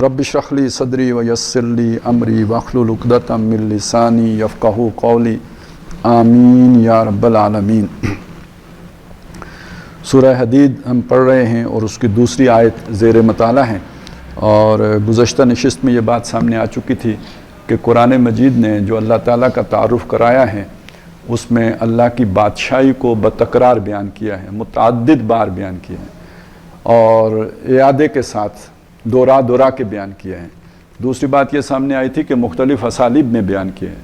رب اشرح لی صدری ویسر لی امری واحلل عقدۃ من لسانی یفقہوا قولی آمین یا رب العالمین۔ سورہ حدید ہم پڑھ رہے ہیں اور اس کی دوسری آیت زیر مطالعہ ہے، اور گزشتہ نشست میں یہ بات سامنے آ چکی تھی کہ قرآن مجید نے جو اللہ تعالیٰ کا تعارف کرایا ہے اس میں اللہ کی بادشاہی کو بتکرار بیان کیا ہے، متعدد بار بیان کیا ہے اور اعادے کے ساتھ دورا کے بیان کیا ہے۔ دوسری بات یہ سامنے آئی تھی کہ مختلف اسالیب میں بیان کیا ہے،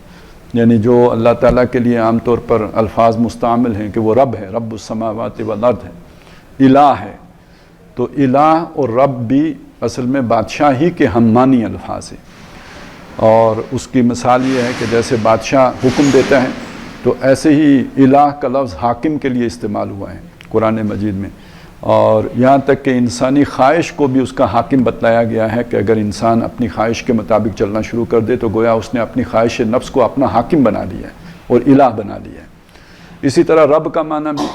یعنی جو اللہ تعالیٰ کے لیے عام طور پر الفاظ مستعمل ہیں کہ وہ رب ہے، رب السماوات والارض ہے، الہ ہے، تو الہ اور رب بھی اصل میں بادشاہی کے ہم معنی الفاظ ہیں، اور اس کی مثال یہ ہے کہ جیسے بادشاہ حکم دیتا ہے تو ایسے ہی الہ کا لفظ حاکم کے لیے استعمال ہوا ہے قرآن مجید میں، اور یہاں تک کہ انسانی خواہش کو بھی اس کا حاکم بتلایا گیا ہے کہ اگر انسان اپنی خواہش کے مطابق چلنا شروع کر دے تو گویا اس نے اپنی خواہش نفس کو اپنا حاکم بنا لیا ہے اور الہ بنا لیا ہے۔ اسی طرح رب کا معنی بھی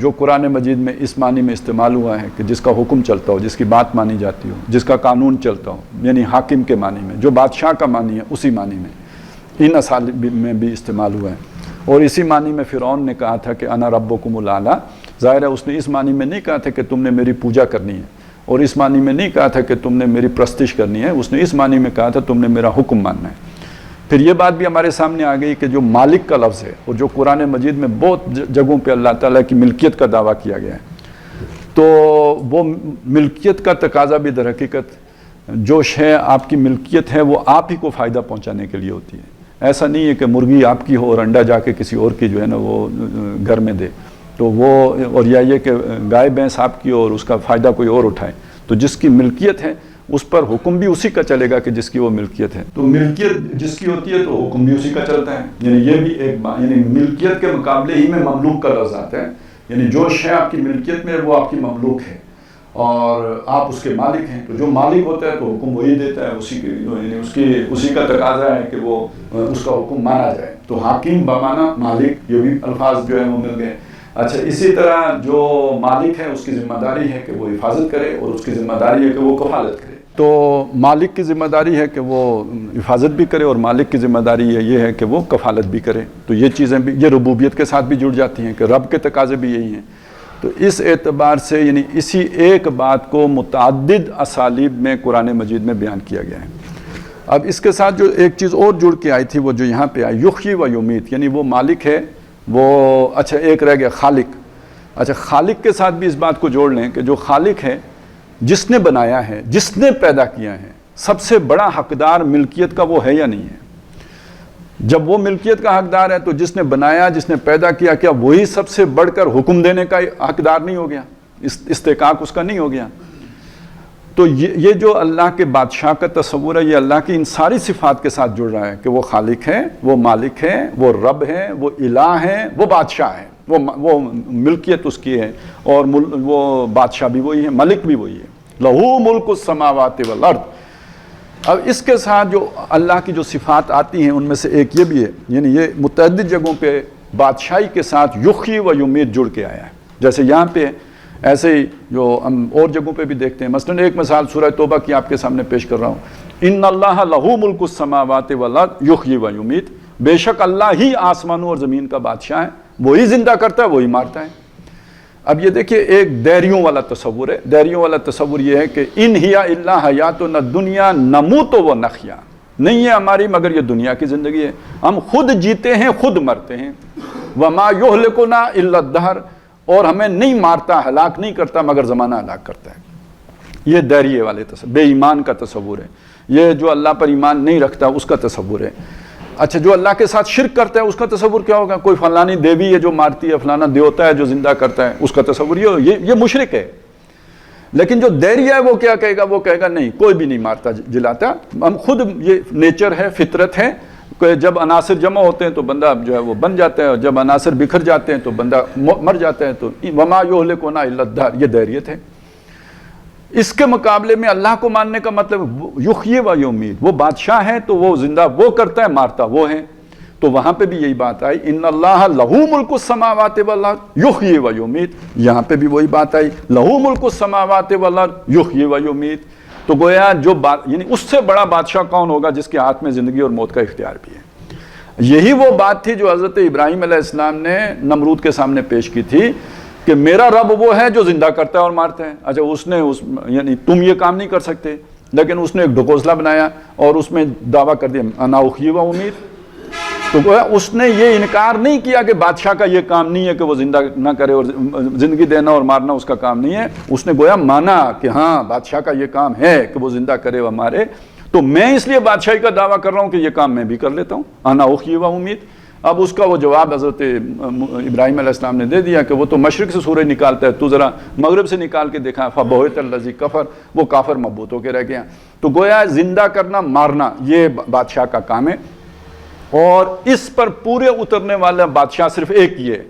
جو قرآن مجید میں اس معنی میں استعمال ہوا ہے کہ جس کا حکم چلتا ہو، جس کی بات مانی جاتی ہو، جس کا قانون چلتا ہو، یعنی حاکم کے معنی میں، جو بادشاہ کا معنی ہے اسی معنی میں ان اسالیب میں بھی استعمال ہوا ہے۔ اور اسی معنی میں فرعون نے کہا تھا کہ انا ربکم الاعلیٰ، ظاہر ہے اس نے اس معنی میں نہیں کہا تھا کہ تم نے میری پوجا کرنی ہے، اور اس معنی میں نہیں کہا تھا کہ تم نے میری پرستش کرنی ہے، اس نے اس معنی میں کہا تھا تم نے میرا حکم ماننا ہے۔ پھر یہ بات بھی ہمارے سامنے آ گئی کہ جو مالک کا لفظ ہے اور جو قرآن مجید میں بہت جگہوں پہ اللہ تعالیٰ کی ملکیت کا دعویٰ کیا گیا ہے، تو وہ ملکیت کا تقاضا بھی در حقیقت جو شے آپ کی ملکیت ہے وہ آپ ہی کو فائدہ پہنچانے کے لیے ہوتی ہے۔ ایسا نہیں ہے کہ مرغی آپ کی ہو اور انڈا جا کے کسی اور کی جو ہے نا وہ گھر میں دے، تو وہ، اور یا یہ کہ گائے بھینس آپ کی ہو اور اس کا فائدہ کوئی اور اٹھائے، تو جس کی ملکیت ہے اس پر حکم بھی اسی کا چلے گا کہ جس کی وہ ملکیت ہے، تو ملکیت جس کی ہوتی ہے تو حکم بھی اسی کا چلتا ہے۔ یعنی یہ بھی ایک بات، یعنی ملکیت کے مقابلے ہی میں مملوک کا لفظ آتا ہے، یعنی جو شے آپ کی ملکیت میں ہے وہ آپ کی مملوک ہے اور آپ اس کے مالک ہیں، تو جو مالک ہوتا ہے تو حکم وہی دیتا ہے، اسی کے، یعنی اسی کا تقاضا ہے کہ وہ اس کا حکم مانا جائے، تو حاکم بمعنی مالک، یہ بھی الفاظ جو ہے وہ مل گئے۔ اچھا، اسی طرح جو مالک ہے اس کی ذمہ داری ہے کہ وہ حفاظت کرے اور اس کی ذمہ داری ہے کہ وہ کفالت کرے، تو مالک کی ذمہ داری ہے کہ وہ حفاظت بھی کرے اور مالک کی ذمہ داری یہ ہے کہ وہ کفالت بھی کرے، تو یہ چیزیں بھی، یہ ربوبیت کے ساتھ بھی جڑ جاتی ہیں کہ رب کے تقاضے بھی یہی ہیں۔ تو اس اعتبار سے یعنی اسی ایک بات کو متعدد اسالیب میں قرآن مجید میں بیان کیا گیا ہے۔ اب اس کے ساتھ جو ایک چیز اور جڑ کے آئی تھی وہ جو یہاں پہ آئی، یحیی و یمیت، یعنی وہ مالک ہے وہ، اچھا ایک رہ گیا خالق۔ اچھا، خالق کے ساتھ بھی اس بات کو جوڑ لیں کہ جو خالق ہے، جس نے بنایا ہے، جس نے پیدا کیا ہے، سب سے بڑا حقدار ملکیت کا وہ ہے یا نہیں ہے؟ جب وہ ملکیت کا حقدار ہے تو جس نے بنایا، جس نے پیدا کیا، کیا وہی سب سے بڑھ کر حکم دینے کا حقدار نہیں ہو گیا؟ استحقاق اس کا نہیں ہو گیا؟ تو یہ جو اللہ کے بادشاہ کا تصور ہے یہ اللہ کی ان ساری صفات کے ساتھ جڑ رہا ہے کہ وہ خالق ہے، وہ مالک ہے، وہ رب ہے، وہ الہ ہے، وہ بادشاہ ہے، وہ ملکیت اس کی ہے، اور وہ بادشاہ بھی وہی ہے، ملک بھی وہی ہے، لہو ملک السماوات والارض۔ اب اس کے ساتھ جو اللہ کی جو صفات آتی ہیں ان میں سے ایک یہ بھی ہے، یعنی یہ متعدد جگہوں پہ بادشاہی کے ساتھ یحیی و یمیت جڑ کے آیا ہے، جیسے یہاں پہ ایسے ہی جو ہم اور جگہوں پہ بھی دیکھتے ہیں۔ مثلا ایک مثال سورہ توبہ کی آپ کے سامنے پیش کر رہا ہوں، ان اللہ لہو ملک السماوات والارض یحیی و یمیت، بے شک اللہ ہی آسمانوں اور زمین کا بادشاہ ہے، وہی زندہ کرتا ہے، وہی مارتا ہے۔ اب یہ دیکھیے ایک دیریوں والا تصور ہے، دیریوں والا تصور یہ ہے کہ ان ہی الا حیاتنا الدنیا نموت و نحیا، نہیں ہے ہماری مگر یہ دنیا کی زندگی ہے، ہم خود جیتے ہیں خود مرتے ہیں، وما یہلکنا الا الدہر، اور ہمیں نہیں مارتا، ہلاک نہیں کرتا مگر زمانہ ہلاک کرتا ہے۔ یہ دیریے والے تصور، بے ایمان کا تصور ہے، یہ جو اللہ پر ایمان نہیں رکھتا اس کا تصور ہے۔ اچھا، جو اللہ کے ساتھ شرک کرتا ہے اس کا تصور کیا ہوگا؟ کوئی فلانی دیوی ہے جو مارتی ہے، فلانا دیوتا ہے جو زندہ کرتا ہے، اس کا تصور یہ مشرک ہے۔ لیکن جو دیریہ ہے وہ کیا کہے گا؟ وہ کہے گا نہیں، کوئی بھی نہیں مارتا جلاتا، ہم خود، یہ نیچر ہے، فطرت ہے کہ جب عناصر جمع ہوتے ہیں تو بندہ جو ہے وہ بن جاتا ہے، اور جب عناصر بکھر جاتے ہیں تو بندہ مر جاتا ہے، تو وما یہلکنا الا الدہر، یہ دیریت ہے۔ اس کے مقابلے میں اللہ کو ماننے کا مطلب یحیی و یمیت، وہ بادشاہ ہے تو وہ زندہ وہ کرتا ہے، مارتا وہ ہے، تو وہاں پہ بھی یہی بات آئی، ان اللہ لہو ملک السماوات والارض یحیی و یمیت، یہاں پہ بھی وہی بات آئی، لہو ملک السماوات والارض یحیی و یمیت۔ تو گویا جو یعنی اس سے بڑا بادشاہ کون ہوگا جس کے ہاتھ میں زندگی اور موت کا اختیار بھی ہے. یہی وہ بات تھی جو حضرت ابراہیم علیہ السلام نے نمرود کے سامنے پیش کی تھی کہ میرا رب وہ ہے جو زندہ کرتا ہے اور مارتا ہے. اچھا اس نے یعنی تم یہ کام نہیں کر سکتے، لیکن اس نے ایک ڈھکوسلا بنایا اور اس میں دعویٰ کر دیا انا احیی و امید. تو گویا اس نے یہ انکار نہیں کیا کہ بادشاہ کا یہ کام نہیں ہے کہ وہ زندہ نہ کرے اور زندگی دینا اور مارنا اس کا کام نہیں ہے. اس نے گویا مانا کہ ہاں بادشاہ کا یہ کام ہے کہ وہ زندہ کرے و مارے، تو میں اس لیے بادشاہی کا دعویٰ کر رہا ہوں کہ یہ کام میں بھی کر لیتا ہوں. انا احیی و امید. اب اس کا وہ جواب حضرت ابراہیم علیہ السلام نے دے دیا کہ وہ تو مشرق سے سورج نکالتا ہے، تو ذرا مغرب سے نکال کے دیکھا. فبہت الذی کفر، وہ کافر مبہوت ہو کے رہ گیا. تو گویا زندہ کرنا مارنا یہ بادشاہ کا کام ہے، اور اس پر پورے اترنے والا بادشاہ صرف ایک ہی ہے.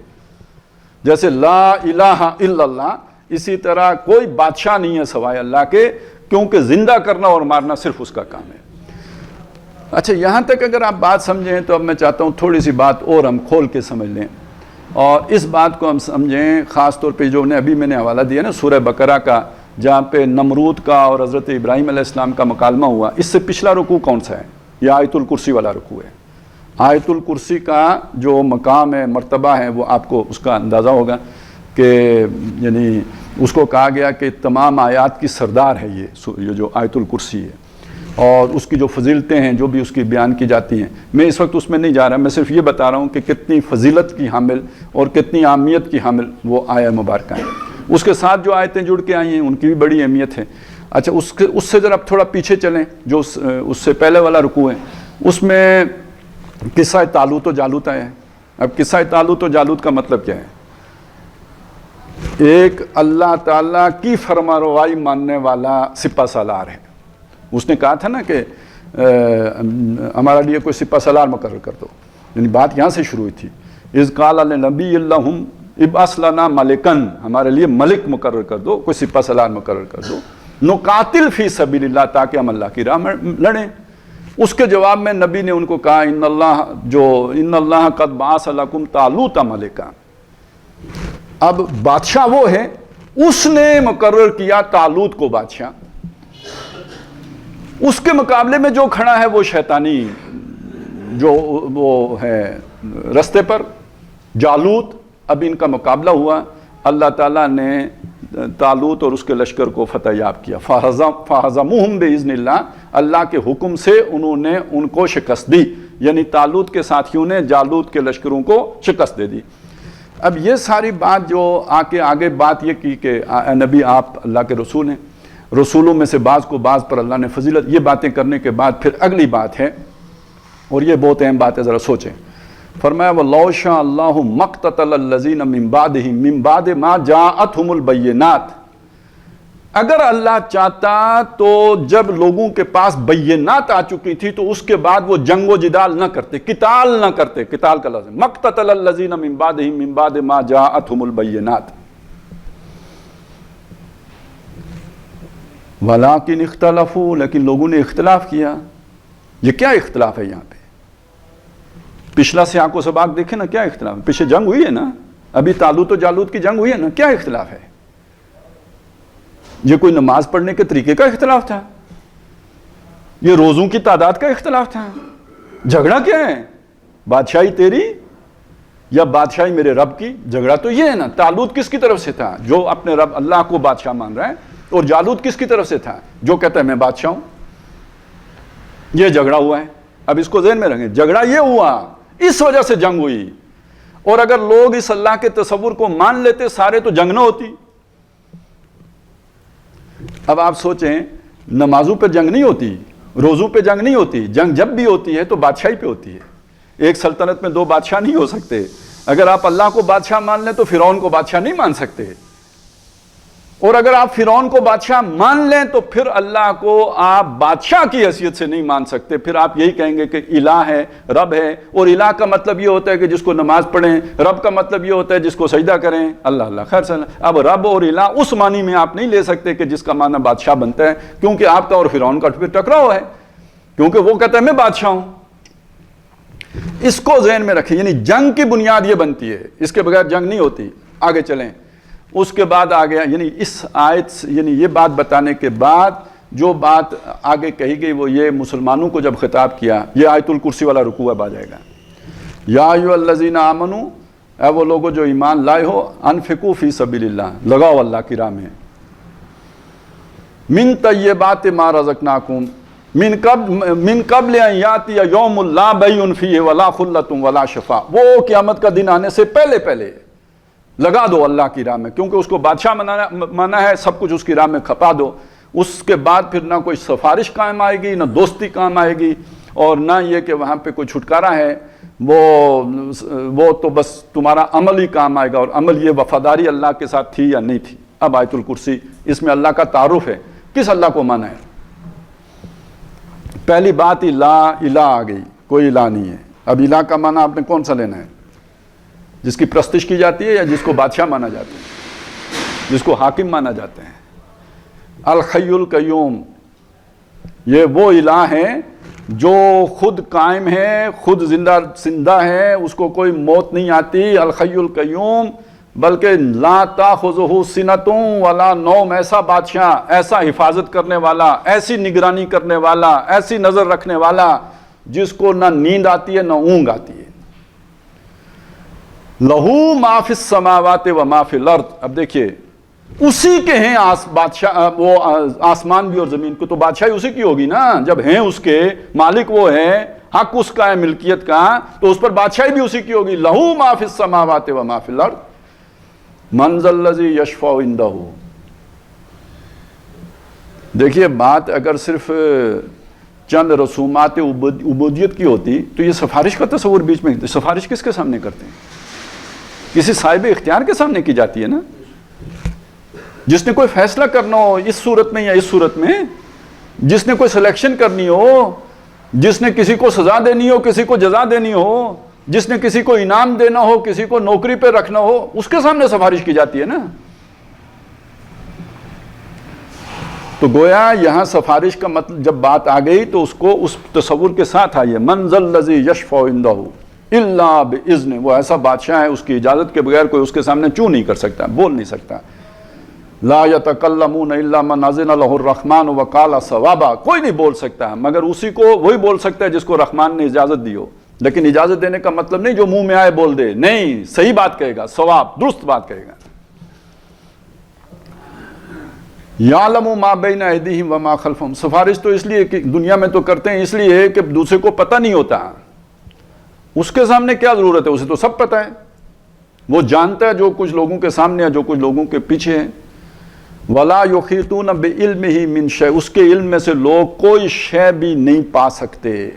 جیسے لا الہ الا اللہ، اسی طرح کوئی بادشاہ نہیں ہے سوائے اللہ کے، کیونکہ زندہ کرنا اور مارنا صرف اس کا کام ہے. اچھا یہاں تک اگر آپ بات سمجھیں تو اب میں چاہتا ہوں تھوڑی سی بات اور ہم کھول کے سمجھ لیں، اور اس بات کو ہم سمجھیں خاص طور پہ جو میں نے حوالہ دیا نا سورہ بقرہ کا، جہاں پہ نمرود کا اور حضرت ابراہیم علیہ السلام کا مکالمہ ہوا. اس سے پچھلا رکوع کون سا ہے؟ یہ آیت الکرسی والا رکوع ہے. آیت الکرسی کا جو مقام ہے، مرتبہ ہے، وہ آپ کو اس کا اندازہ ہوگا کہ یعنی اس کو کہا گیا کہ تمام آیات کی سردار ہے یہ جو آیت الکرسی ہے، اور اس کی جو فضیلتیں ہیں جو بھی اس کی بیان کی جاتی ہیں. میں اس وقت اس میں نہیں جا رہا، میں صرف یہ بتا رہا ہوں کہ کتنی فضیلت کی حامل اور کتنی اہمیت کی حامل وہ آیہ مبارکہ ہیں. اس کے ساتھ جو آیتیں جڑ کے آئی ہیں ان کی بھی بڑی اہمیت ہے. اچھا اس سے ذرا تھوڑا پیچھے چلیں، جو اس سے پہلے والا رکوع ہے، اس میں قصہ طالوت و جالوت آیا ہے. اب قصہ طالوت و جالوت کا مطلب کیا ہے؟ ایک اللہ تعالیٰ کی فرمانروائی ماننے والا سپہ سالار ہے. اس نے کہا تھا نا کہ ہمارا لیے کوئی سپہ سالار مقرر کر دو، یعنی بات یہاں سے شروع ہوئی تھی. اذ قال لنبی اللہم ابعث لنا ملکن، ہمارے لیے ملک مقرر کر دو، کوئی سپہ سالار مقرر کر دو، نقاتل فی سبیل اللہ، تاکہ ہم اللہ کی راہ میں لڑیں. اس کے جواب میں نبی نے ان کو کہا ان اللہ قد بعث لکم طالوت ملکا. اب بادشاہ وہ ہے، اس نے مقرر کیا طالوت کو بادشاہ. اس کے مقابلے میں جو کھڑا ہے وہ شیطانی جو وہ ہے رستے پر، جالوت. اب ان کا مقابلہ ہوا، اللہ تعالیٰ نے طالوت اور اس کے لشکر کو فتح یاب کیا. فہزموہم بإذن اللہ، اللہ کے حکم سے انہوں نے ان کو شکست دی، یعنی طالوت کے ساتھیوں نے جالوت کے لشکروں کو شکست دے دی. اب یہ ساری بات جو آگے بات یہ کی کہ نبی آپ اللہ کے رسول ہیں، رسولوں میں سے بعض کو بعض پر اللہ نے فضیلت، یہ باتیں کرنے کے بعد پھر اگلی بات ہے، اور یہ بہت اہم بات ہے، ذرا سوچیں. فرمایا وَلَوْ شَاءَ اللَّهُ مَا اقْتَتَلَ الَّذِينَ مِن بَعْدِهِم مِن بَعْدِ مَا جَاءَتْهُمُ الْبَيِّنَاتُ. اگر اللہ چاہتا تو جب لوگوں کے پاس بینات آ چکی تھی تو اس کے بعد وہ جنگ و جدال نہ کرتے، قتال نہ کرتے. قتال کا لفظ مَا اقْتَتَلَ الَّذِينَ مِن بَعْدِهِم مِن بَعْدِ مَا جَاءَتْهُمُ الْبَيِّنَاتُ وَلَٰكِنِ اخْتَلَفُوا، لیکن لوگوں نے اختلاف کیا. یہ کیا اختلاف ہے یہاں پہ؟ پچھلا سیاق و سباق دیکھیں نا، کیا اختلاف ہے؟ پیچھے جنگ ہوئی ہے نا، ابھی طالوت و جالوت کی جنگ ہوئی ہے نا، کیا اختلاف ہے؟ یہ کوئی نماز پڑھنے کے طریقے کا اختلاف تھا؟ یہ روزوں کی تعداد کا اختلاف تھا؟ جھگڑا کیا ہے؟ بادشاہی تیری یا بادشاہی میرے رب کی؟ جھگڑا تو یہ ہے نا. طالوت کس کی طرف سے تھا؟ جو اپنے رب اللہ کو بادشاہ مان رہا ہے. اور جالوت کس کی طرف سے تھا؟ جو کہتا ہے میں بادشاہ ہوں. یہ جھگڑا ہوا ہے. اب اس کو ذہن میں رکھیں، جھگڑا یہ ہوا، اس وجہ سے جنگ ہوئی. اور اگر لوگ اس اللہ کے تصور کو مان لیتے سارے تو جنگ نہ ہوتی. اب آپ سوچیں، نمازوں پہ جنگ نہیں ہوتی، روزوں پہ جنگ نہیں ہوتی. جنگ جب بھی ہوتی ہے تو بادشاہی پہ ہوتی ہے. ایک سلطنت میں دو بادشاہ نہیں ہو سکتے. اگر آپ اللہ کو بادشاہ مان لیں تو فرعون کو بادشاہ نہیں مان سکتے، اور اگر آپ فرعون کو بادشاہ مان لیں تو پھر اللہ کو آپ بادشاہ کی حیثیت سے نہیں مان سکتے. پھر آپ یہی کہیں گے کہ الہ ہے، رب ہے. اور الہ کا مطلب یہ ہوتا ہے کہ جس کو نماز پڑھیں، رب کا مطلب یہ ہوتا ہے جس کو سجدہ کریں. اللہ خیر صلی. اب رب اور الہ اس معنی میں آپ نہیں لے سکتے کہ جس کا معنی بادشاہ بنتا ہے، کیونکہ آپ کا اور فرعون کا پھر ٹکراؤ ہے، کیونکہ وہ کہتا ہے میں بادشاہ ہوں. اس کو ذہن میں رکھیں، یعنی جنگ کی بنیاد یہ بنتی ہے، اس کے بغیر جنگ نہیں ہوتی. آگے چلیں. اس کے بعد آ گیا، یعنی اس آیت یعنی یہ بات بتانے کے بعد جو بات آگے کہی گئی وہ یہ مسلمانوں کو جب خطاب کیا، یہ آیت الکرسی والا رکوع اب آ جائے گا. یا ایھا الذین آمنوا، اے وہ لوگوں جو ایمان لائے ہو، انفقوا فی سبیل اللہ، لگاؤ اللہ کی راہ میں. من طیبات ما رزقناکم من قبل ان یاتی یوم لا بیع فیہ ولا خلۃ ولا شفاء. وہ قیامت کا دن آنے سے پہلے پہلے لگا دو اللہ کی راہ میں، کیونکہ اس کو بادشاہ مانا ہے، سب کچھ اس کی راہ میں کھپا دو. اس کے بعد پھر نہ کوئی سفارش کام آئے گی، نہ دوستی کام آئے گی، اور نہ یہ کہ وہاں پہ کوئی چھٹکارا ہے، وہ تو بس تمہارا عمل ہی کام آئے گا. اور عمل یہ وفاداری اللہ کے ساتھ تھی یا نہیں تھی. اب آیت الکرسی، اس میں اللہ کا تعارف ہے، کس اللہ کو مانا ہے. پہلی بات ہی لا الہ آ گئی، کوئی الہ نہیں ہے. اب الہ کا معنی آپ نے کون سا لینا ہے؟ جس کی پرستش کی جاتی ہے یا جس کو بادشاہ مانا جاتا ہے، جس کو حاکم مانا جاتے ہیں. الحی القیوم، یہ وہ الہ ہیں جو خود قائم ہے، خود زندہ ہے، اس کو کوئی موت نہیں آتی. الحی القیوم، بلکہ لا تاخذہ سنۃ ولا نوم، ایسا بادشاہ، ایسا حفاظت کرنے والا، ایسی نگرانی کرنے والا، ایسی نظر رکھنے والا جس کو نہ نیند آتی ہے نہ اونگ آتی ہے. لہو ما فی السماوات و ما فی الارض. اب دیکھیے اسی کے ہیں بادشاہ، وہ آسمان بھی اور زمین کو، تو بادشاہی اسی کی ہوگی نا. جب ہیں اس کے مالک وہ ہے، حق اس کا ہے ملکیت کا، تو اس پر بادشاہی بھی اسی کی ہوگی. لہو ما فی السماوات و ما فی الارض من ذا الذی یشفع عندہ. دیکھیے بات اگر صرف چند رسومات عبودیت کی ہوتی تو یہ سفارش کا تصور بیچ میں. سفارش کس کے سامنے کرتے ہیں؟ کسی صاحب اختیار کے سامنے کی جاتی ہے نا. جس نے کوئی فیصلہ کرنا ہو اس صورت میں یا اس صورت میں، جس نے کوئی سلیکشن کرنی ہو، جس نے کسی کو سزا دینی ہو، کسی کو جزا دینی ہو، جس نے کسی کو انعام دینا ہو، کسی کو نوکری پہ رکھنا ہو، اس کے سامنے سفارش کی جاتی ہے نا. تو گویا یہاں سفارش کا مطلب جب بات آ گئی تو اس کو اس تصور کے ساتھ آئیے. من ذا الذی یشفع عندہ الا باذن. وہ ایسا بادشاہ ہے اس کی اجازت کے بغیر کوئی اس کے سامنے چوں نہیں کر سکتا، بول نہیں سکتا. لا یتکلمون الا من اذن له الرحمن وقال صوابا. کوئی نہیں بول سکتا مگر اسی کو، وہی بول سکتا ہے جس کو رحمان نے اجازت دی ہو. لیکن اجازت دینے کا مطلب نہیں جو منہ میں آئے بول دے، نہیں، صحیح بات کہے گا، صواب، درست بات کہے گا. یعلم ما بین ایدیہم وما خلفہم. سفارش تو اس لیے کہ دنیا میں تو کرتے ہیں اس لیے کہ دوسرے کو پتہ نہیں ہوتا. اس کے سامنے کیا ضرورت ہے، اسے تو سب پتہ ہے. وہ جانتا ہے جو کچھ لوگوں کے سامنے ہے، جو کچھ لوگوں کے پیچھے ہے. ولا یحیطون بعلمہ من شیء. اس کے علم میں سے لوگ کوئی شے بھی نہیں پا سکتے،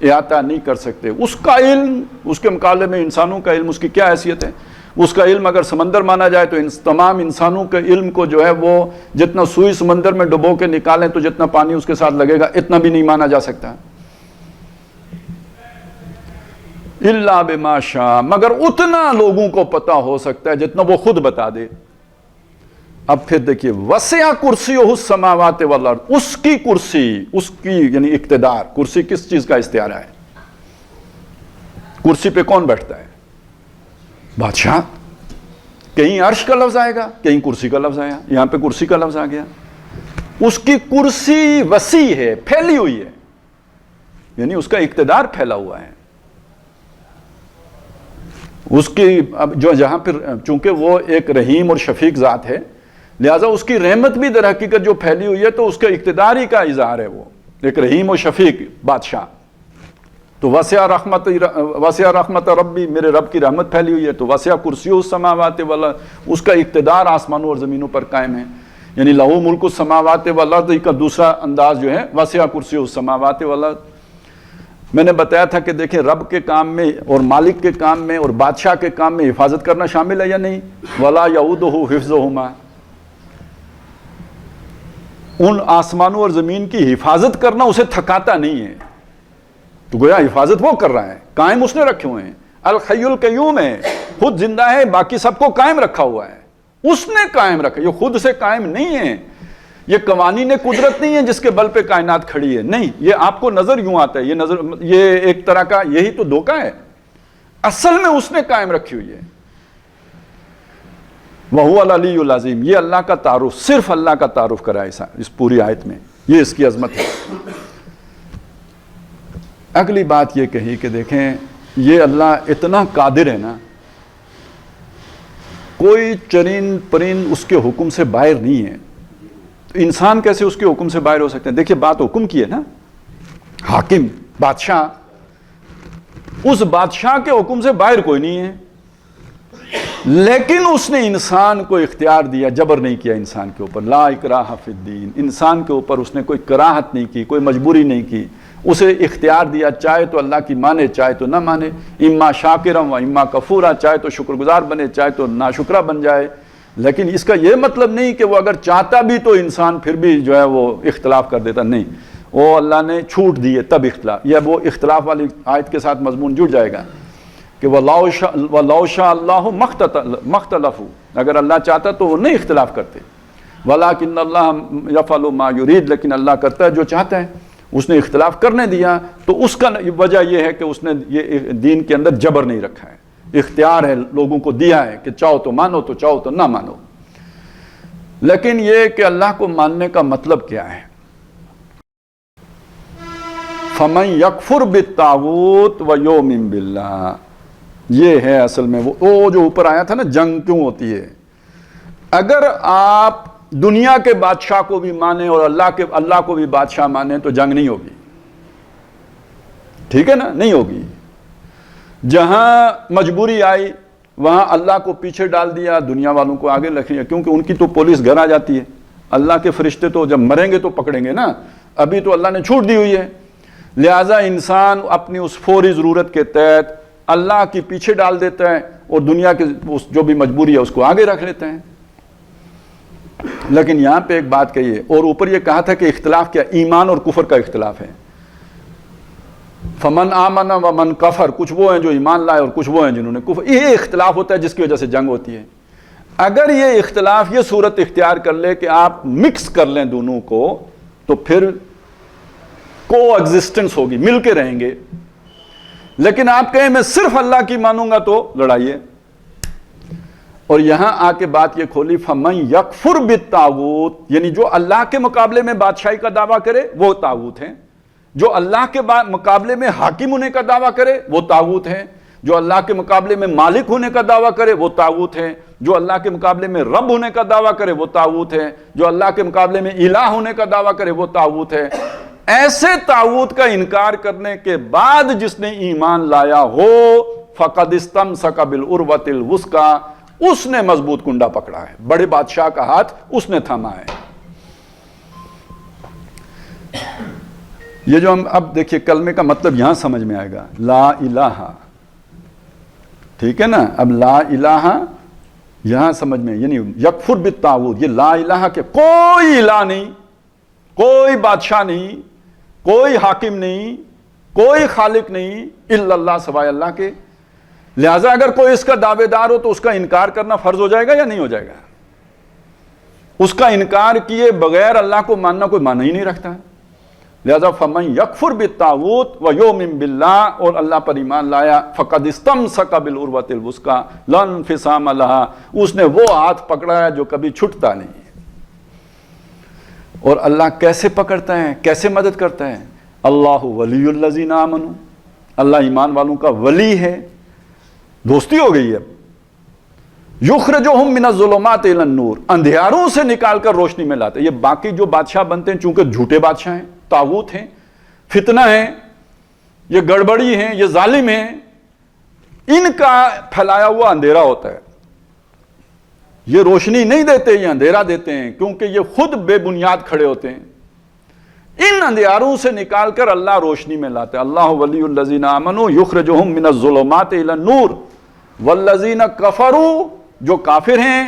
احاطہ نہیں کر سکتے. اس کا علم، اس کے مقابلے میں انسانوں کا علم، اس کی کیا حیثیت ہے. اس کا علم اگر سمندر مانا جائے تو تمام انسانوں کے علم کو جو ہے وہ جتنا سوئی سمندر میں ڈبو کے نکالیں تو جتنا پانی اس کے ساتھ لگے گا اتنا بھی نہیں مانا جا سکتا. الا بما شاء، مگر اتنا لوگوں کو پتا ہو سکتا ہے جتنا وہ خود بتا دے. اب پھر دیکھیے وسع کرسیہ السماوات والارض. اس کی کرسی، اس کی یعنی اقتدار. کرسی کس چیز کا استعارہ ہے؟ کرسی پہ کون بیٹھتا ہے؟ بادشاہ. کہیں عرش کا لفظ آئے گا، کہیں کرسی کا لفظ آیا، یہاں پہ کرسی کا لفظ آ گیا. اس کی کرسی وسیع ہے، پھیلی ہوئی ہے، یعنی اس کا اقتدار پھیلا ہوا ہے. اس کی اب جو جہاں پھر چونکہ وہ ایک رحیم اور شفیق ذات ہے، لہٰذا اس کی رحمت بھی در حقیقت جو پھیلی ہوئی ہے تو اس کے اقتدار ہی کا اظہار ہے. وہ ایک رحیم و شفیق بادشاہ. تو وسع رحمت ربی، میرے رب کی رحمت پھیلی ہوئی ہے. تو وسع کرسیہ السماوات والارض، اس کا اقتدار آسمانوں اور زمینوں پر قائم ہے. یعنی لہو ملک السماوات والارض کا دوسرا انداز جو ہے وسع کرسیہ السماوات والارض. میں نے بتایا تھا کہ دیکھیں رب کے کام میں اور مالک کے کام میں اور بادشاہ کے کام میں حفاظت کرنا شامل ہے یا نہیں؟ ولا یعودہ حفظہما. ان آسمانوں اور زمین کی حفاظت کرنا اسے تھکاتا نہیں ہے. تو گویا حفاظت وہ کر رہا ہے، قائم اس نے رکھے ہوئے ہیں. الحی القیوم ہے، خود زندہ ہے، باقی سب کو قائم رکھا ہوا ہے. اس نے قائم رکھا، یہ خود سے قائم نہیں ہے. یہ قوانین قدرت نہیں ہے جس کے بل پہ کائنات کھڑی ہے، نہیں. یہ آپ کو نظر یوں آتا ہے، یہ ایک طرح کا یہی تو دھوکہ ہے. اصل میں اس نے قائم رکھی ہوئی ہے. وَهُوَ الْعَلِيُّ الْعَظِيمُ. یہ اللہ کا تعارف، صرف اللہ کا تعارف کرا ہے اس پوری آیت میں. یہ اس کی عظمت ہے۔ اگلی بات یہ کہی کہ دیکھیں یہ اللہ اتنا قادر ہے نا، کوئی چرند پرند اس کے حکم سے باہر نہیں ہے، تو انسان کیسے اس کے حکم سے باہر ہو سکتے ہیں؟ دیکھیے بات حکم کی ہے نا، حاکم بادشاہ، اس بادشاہ کے حکم سے باہر کوئی نہیں ہے، لیکن اس نے انسان کو اختیار دیا، جبر نہیں کیا انسان کے اوپر، لا اکراہ فی الدین، انسان کے اوپر اس نے کوئی کراہت نہیں کی، کوئی مجبوری نہیں کی، اسے اختیار دیا، چاہے تو اللہ کی مانے چاہے تو نہ مانے، اما شاکرم و اما کفورا، چاہے تو شکر گزار بنے چاہے تو ناشکرہ بن جائے۔ لیکن اس کا یہ مطلب نہیں کہ وہ اگر چاہتا بھی تو انسان پھر بھی جو ہے وہ اختلاف کر دیتا، نہیں، وہ اللہ نے چھوٹ دی ہے تب اختلاف، یہ وہ اختلاف والی آیت کے ساتھ مضمون جڑ جائے گا کہ وَلَوْ شَاءَ اللَّهُ مَخْتَلَفُوا، اگر اللہ چاہتا تو وہ نہیں اختلاف کرتے، وَلَٰكِنَّ اللَّهَ يَفْعَلُ مَا يُرِيدُ، لیکن اللہ کرتا ہے جو چاہتا ہے، اس نے اختلاف کرنے دیا تو اس کا وجہ یہ ہے کہ اس نے یہ دین کے اندر جبر نہیں رکھا ہے، اختیار ہے لوگوں کو دیا ہے کہ چاہو تو مانو تو چاہو تو نہ مانو۔ لیکن یہ کہ اللہ کو ماننے کا مطلب کیا ہے؟ فَمَن يَكْفُرْ بِالطَّاغُوتِ وَيُؤْمِن بِاللَّهِ، یہ ہے اصل میں وہ جو اوپر آیا تھا نا، جنگ کیوں ہوتی ہے؟ اگر آپ دنیا کے بادشاہ کو بھی مانیں اور اللہ کو بھی بادشاہ مانیں تو جنگ نہیں ہوگی، ٹھیک ہے نا، نہیں ہوگی۔ جہاں مجبوری آئی وہاں اللہ کو پیچھے ڈال دیا، دنیا والوں کو آگے رکھ لیا، کیونکہ ان کی تو پولیس گھر آ جاتی ہے، اللہ کے فرشتے تو جب مریں گے تو پکڑیں گے نا، ابھی تو اللہ نے چھوٹ دی ہوئی ہے، لہٰذا انسان اپنی اس فوری ضرورت کے تحت اللہ کی پیچھے ڈال دیتا ہے اور دنیا کے جو بھی مجبوری ہے اس کو آگے رکھ لیتے ہیں۔ لیکن یہاں پہ ایک بات کہی ہے، اور اوپر یہ کہا تھا کہ اختلاف کیا؟ ایمان اور کفر کا اختلاف ہے۔ فمن آمن ومن کفر، کچھ وہ ہیں جو ایمان لائے اور کچھ وہ ہیں جنہوں نے کفر، یہ اختلاف ہوتا ہے جس کی وجہ سے جنگ ہوتی ہے۔ اگر یہ اختلاف یہ صورت اختیار کر لے کہ آپ مکس کر لیں دونوں کو تو پھر کو ایگزسٹنس ہوگی، مل کے رہیں گے۔ لیکن آپ کہیں میں صرف اللہ کی مانوں گا تو لڑائی ہے۔ اور یہاں آ کے بات یہ کھولی فَمَن يَكْفُرْ بِالطَّاغُوتِ، یعنی جو اللہ کے مقابلے میں بادشاہی کا دعویٰ کرے وہ طاغوت ہیں، جو اللہ کے مقابلے میں حاکم ہونے کا دعویٰ کرے وہ طاغوت ہیں، جو اللہ کے مقابلے میں مالک ہونے کا دعویٰ کرے وہ طاغوت ہیں، جو اللہ کے مقابلے میں رب ہونے کا دعویٰ کرے وہ طاغوت ہے، جو اللہ کے مقابلے میں الہ ہونے کا دعویٰ کرے وہ طاغوت ہے۔ ایسے طاغوت کا انکار کرنے کے بعد جس نے ایمان لایا ہو فَقَدِ اسْتَمْسَكَ بِالْعُرْوَةِ الْوُثْقَىٰ، اس نے مضبوط کنڈا پکڑا ہے، بڑے بادشاہ کا ہاتھ اس نے تھاما ہے۔ یہ جو ہم اب دیکھیے کلمے کا مطلب یہاں سمجھ میں آئے گا، لا الہ، ٹھیک ہے نا، اب لا الہ یہاں سمجھ میں، یعنی یکفر بالطاغوت، یہ لا الہ کہ کوئی الہ نہیں، کوئی بادشاہ نہیں، کوئی حاکم نہیں، کوئی خالق نہیں الا اللہ، سوائے اللہ کے۔ لہٰذا اگر کوئی اس کا دعوے دار ہو تو اس کا انکار کرنا فرض ہو جائے گا یا نہیں ہو جائے گا؟ اس کا انکار کیے بغیر اللہ کو ماننا کوئی معنی ہی نہیں رکھتا ہے۔ لہذا فَمَن يَكْفُرْ بِالطَّاغُوتِ وَيُؤْمِن بِاللَّهِ، اور اللہ پر ایمان لایا، فَقَدِ اسْتَمْسَكَ بِالْعُرْوَةِ الْوُثْقَىٰ لَا انفصام لَهَا، اس نے وہ ہاتھ پکڑا ہے جو کبھی چھٹتا نہیں۔ اور اللہ کیسے پکڑتا ہے، کیسے مدد کرتا ہے؟ اللہ ولی الذین آمنوا، اللہ ایمان والوں کا ولی ہے، دوستی ہو گئی ہے۔ یخرجہم من الظلمات الی النور، اندھیاروں سے نکال کر روشنی میں لاتا ہے۔ یہ باقی جو بادشاہ بنتے ہیں چونکہ جھوٹے بادشاہ ہیں، طاغوت ہیں، فتنہ ہیں، یہ گڑبڑی ہیں، یہ ظالم ہیں، ان کا پھیلایا ہوا اندھیرا ہوتا ہے۔ یہ روشنی نہیں دیتے، یہ اندھیرا دیتے ہیں، کیونکہ یہ خود بے بنیاد کھڑے ہوتے ہیں۔ ان اندھیاروں سے نکال کر اللہ روشنی میں لاتے ہیں۔ اللہ ولی الذین آمنوا یخرجہم من الظلمات الی النور والذین کفروا، جو کافر ہیں،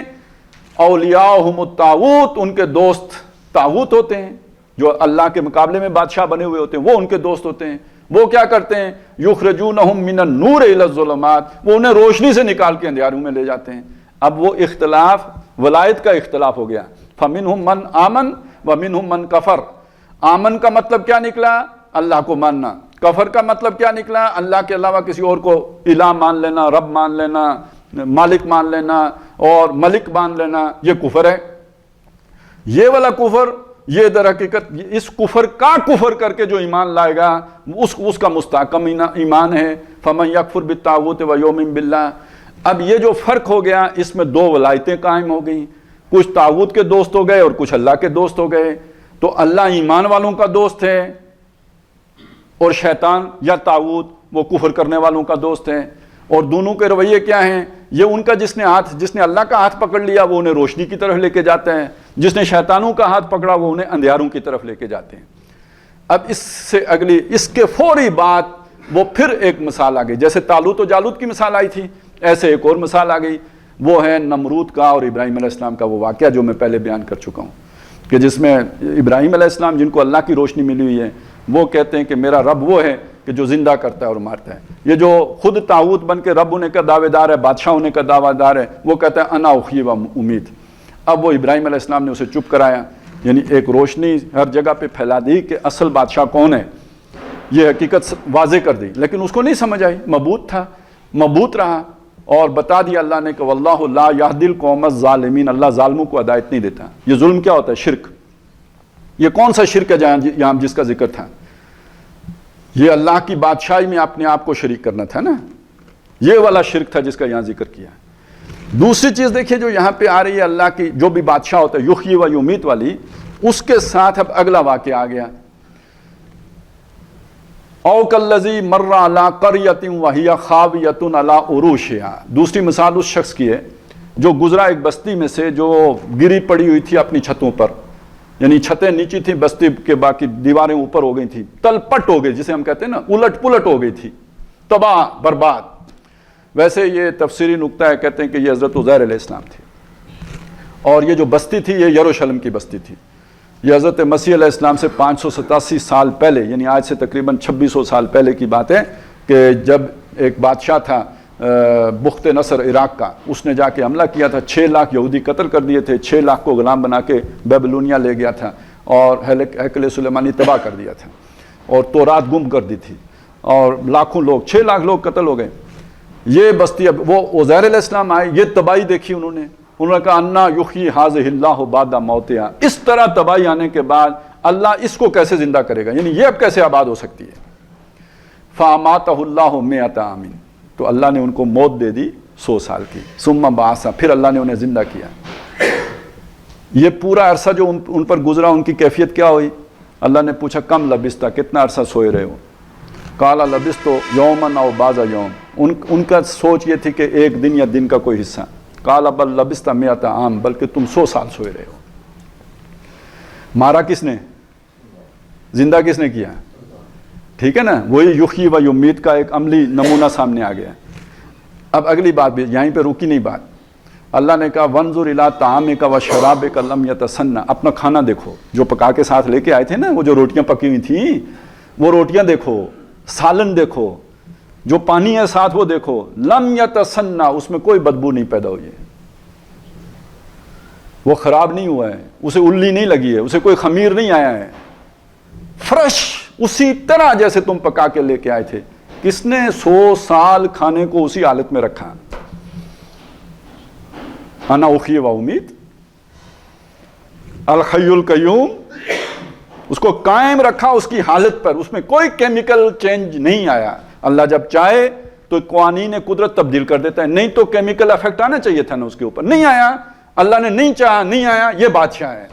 اولیاءہم الطاغوت، ان کے دوست طاغوت ہوتے ہیں، جو اللہ کے مقابلے میں بادشاہ بنے ہوئے ہوتے ہیں وہ ان کے دوست ہوتے ہیں۔ وہ کیا کرتے ہیں؟ یخرجونہم من النور الی الظلمات، وہ انہیں روشنی سے نکال کے اندھیاروں میں لے جاتے ہیں۔ اب وہ اختلاف ولایت کا اختلاف ہو گیا، فَمِنْهُمْ مَنْ آمَنَ وَمِنْهُمْ مَنْ کَفَرَ۔ آمن کا مطلب کیا نکلا؟ اللہ کو ماننا۔ کفر کا مطلب کیا نکلا؟ اللہ کے علاوہ کسی اور کو الہ مان لینا، رب مان لینا، مالک مان لینا اور ملک مان لینا، یہ کفر ہے۔ یہ والا کفر یہ در حقیقت اس کفر کا کفر کر کے جو ایمان لائے گا اس کا مستحکم ایمان ہے. فمن یکفر بالطاغوت ویؤمن باللہ. اب یہ جو فرق ہو گیا اس میں دو ولایتیں قائم ہو گئیں، کچھ طاغوت کے دوست ہو گئے اور کچھ اللہ کے دوست ہو گئے. تو اللہ ایمان والوں کا دوست ہے اور شیطان یا طاغوت وہ کفر کرنے والوں کا دوست ہے. اور دونوں کے رویے کیا ہیں؟ یہ ان کا جس نے اللہ کا ہاتھ پکڑ لیا وہ انہیں روشنی کی طرف لے کے جاتا ہے، جس نے شیطانوں کا ہاتھ پکڑا وہ انہیں اندھیاروں کی طرف لے کے جاتے ہیں. اب اس سے اگلی اس کے فوری بعد وہ پھر ایک مثال آ گئی، جیسے طالوت و جالوت کی مثال آئی تھی ایسے ایک اور مثال آ گئی، وہ ہے نمرود کا اور ابراہیم علیہ السلام کا وہ واقعہ جو میں پہلے بیان کر چکا ہوں، کہ جس میں ابراہیم علیہ السلام جن کو اللہ کی روشنی ملی ہوئی ہے وہ کہتے ہیں کہ میرا رب وہ ہے کہ جو زندہ کرتا ہے اور مارتا ہے. یہ جو خود طاغوت بن کے رب ہونے کا دعوے دار ہے، بادشاہ ہونے کا دعویٰ دار ہے، وہ کہتا ہے انا احیی و امید. اب وہ ابراہیم علیہ السلام نے اسے چپ کرایا، یعنی ایک روشنی ہر جگہ پہ پھیلا دی کہ اصل بادشاہ کون ہے، یہ حقیقت واضح کر دی. لیکن اس کو نہیں سمجھ آئی، مبہوت تھا، مبہوت رہا، اور بتا دیا اللہ نے کہ واللہ لا یہدی القوم الظالمین، اللہ ظالموں کو ہدایت نہیں دیتا. یہ ظلم کیا ہوتا ہے؟ شرک. یہ کون سا شرک ہے یہاں جس کا ذکر تھا؟ یہ اللہ کی بادشاہی میں اپنے آپ کو شریک کرنا تھا نا، یہ والا شرک تھا جس کا یہاں ذکر کیا. دوسری چیز دیکھیے جو یہاں پہ آ رہی ہے، اللہ کی جو بھی بادشاہ ہوتا ہے یحیی و یمیت والی، اس کے ساتھ اب اگلا واقعہ آ گیا. او کالذی مر علی قریۃ وہی خاویۃ علی عروشہا. دوسری مثال اس شخص کی ہے جو گزرا ایک بستی میں سے جو گری پڑی ہوئی تھی اپنی چھتوں پر، یعنی چھتیں نیچی تھیں، بستی کے باقی دیواریں اوپر ہو گئی تھیں، تل پٹ ہو گئی جسے ہم کہتے ہیں نا، الٹ پلٹ ہو گئی تھی، تباہ برباد. ویسے یہ تفسیری نقطہ ہے، کہتے ہیں کہ یہ حضرت عزیر علیہ السلام تھی، اور یہ جو بستی تھی یہ یروشلم کی بستی تھی. یہ حضرت مسیح علیہ السلام سے 587 سال پہلے، یعنی آج سے تقریباً 2600 سال پہلے کی بات ہے، کہ جب ایک بادشاہ تھا بخت نصر عراق کا، اس نے جا کے حملہ کیا تھا، 6 لاکھ یہودی قتل کر دیے تھے، 6 لاکھ کو غلام بنا کے بیبلونیا لے گیا تھا اور ہیکل سلیمانی تباہ کر دیا تھا اور تورات گم کر دی تھی، اور لاکھوں لوگ، 6 لاکھ لوگ قتل ہو گئے. یہ بستی، اب وہ عزیر علیہ السلام آئے، یہ تباہی دیکھی انہوں نے کہا انا یحیی ھذہ اللہ بعد موتہا. اس طرح تباہی آنے کے بعد اللہ اس کو کیسے زندہ کرے گا، یعنی یہ اب کیسے آباد ہو سکتی ہے. فاماتہ اللہ 100 عام، تو اللہ نے ان کو موت دے دی 100 سال کی. ثم بعثہ، پھر اللہ نے انہیں زندہ کیا. یہ پورا عرصہ جو ان پر گزرا، ان کی کیفیت کیا ہوئی؟ اللہ نے پوچھا کم لبثت، کتنا عرصہ سوئے رہے ہو؟ قال لبثت یوما او بعض یوم. ان کا سوچ یہ تھی کہ ایک دن یا دن کا کوئی حصہ. قال بل لبثت 100 عام، بلکہ تم 100 سال سوئے رہے ہو. مارا کس نے؟ زندہ کس نے کیا؟ ٹھیک ہے نا، وہی یحیی و یمیت کا ایک عملی نمونہ سامنے آ گیا. اب اگلی بات بھی یہیں پہ رکی نہیں بات. اللہ نے کہا وانظر الی طعامک و شرابک لم یتسنہ. اپنا کھانا دیکھو جو پکا کے ساتھ لے کے آئے تھے نا، وہ جو روٹیاں پکی ہوئی تھیں، وہ روٹیاں دیکھو، سالن دیکھو، جو پانی ہے ساتھ وہ دیکھو. لم یتسنہ، اس میں کوئی بدبو نہیں پیدا ہوئی ہے، وہ خراب نہیں ہوا ہے، اسے اللی نہیں لگی ہے، اسے کوئی خمیر نہیں آیا ہے، فریش اسی طرح جیسے تم پکا کے لے کے آئے تھے. کس نے 100 سال کھانے کو اسی حالت میں رکھا؟ انا احیی و امیت، الحی القیوم، اس کو قائم رکھا اس کی حالت پر، اس میں کوئی کیمیکل چینج نہیں آیا. اللہ جب چاہے تو قوانین قدرت تبدیل کر دیتا ہے، نہیں تو کیمیکل افیکٹ آنا چاہیے تھا نا اس کے اوپر، نہیں آیا. اللہ نے نہیں چاہا، نہیں آیا. یہ بادشاہ ہے،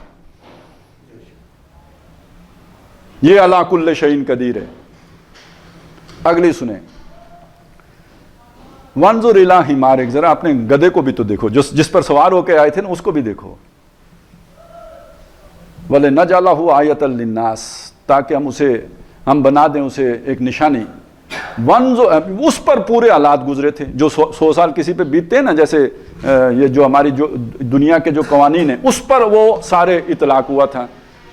یہ علی کل شیء قدیر ہے. اگلی سنیں، وانظر الی حمارک. ذرا اپنے گدھے کو بھی تو دیکھو، جس پر سوار ہو کے آئے تھے نا، اس کو بھی دیکھو. وَلِنَجْعَلَهُ آیَةً لِلنَّاسِ، تاکہ ہم بنا دیں اسے ایک نشانی. اس پر پورے حالات گزرے تھے جو 100 سال کسی پہ بیتتے ہیں نا، جیسے یہ جو ہماری جو دنیا کے جو قوانین ہیں اس پر وہ سارے اطلاق ہوا تھا.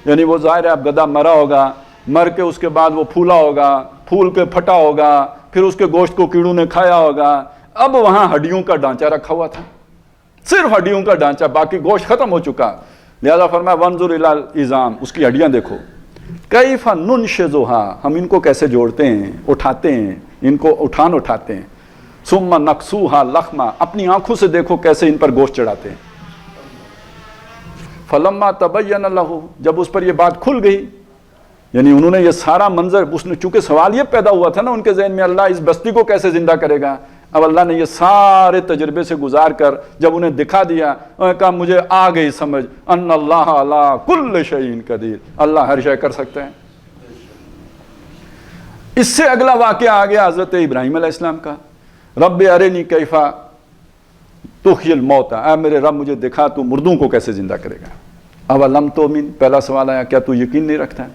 یعنی وہ ظاہر ہے اب گدھا مرا ہوگا، مر کے اس کے بعد وہ پھولا ہوگا، پھول کے پھٹا ہوگا، پھر اس کے گوشت کو کیڑوں نے کھایا ہوگا. اب وہاں ہڈیوں کا ڈھانچہ رکھا ہوا تھا، صرف ہڈیوں کا ڈھانچہ، باقی گوشت ختم ہو چکا. لہذا فرمایا وانظر الی العظام، اس کی ہڈیاں دیکھو. کیف ننشزھا، ہم ان کو کیسے جوڑتے ہیں، اٹھاتے ہیں، ان کو اٹھاتے ہیں. ثم نکسوھا لحما، اپنی آنکھوں سے دیکھو کیسے ان پر گوشت چڑھاتے ہیں. فلما تبین لہ، جب اس پر یہ بات کھل گئی، یعنی انہوں نے یہ سارا منظر، اس نے چونکہ سوال یہ پیدا ہوا تھا نا ان کے ذہن میں، اللہ اس بستی کو کیسے زندہ کرے گا؟ اب اللہ نے یہ سارے تجربے سے گزار کر جب انہیں دکھا دیا، انہوں نے کہا مجھے آ گئی سمجھ، ان اللہ علی کل شیء قدیر، اللہ ہر شے کر سکتا ہے۔ اس سے اگلا واقعہ آ گیا حضرت ابراہیم علیہ السلام کا، رب ارنی کیف تحیی الموتى، اے میرے رب مجھے دکھا تو مردوں کو کیسے زندہ کرے گا۔ اولم تؤمن، پہلا سوال آیا کیا تو یقین نہیں رکھتا ہے؟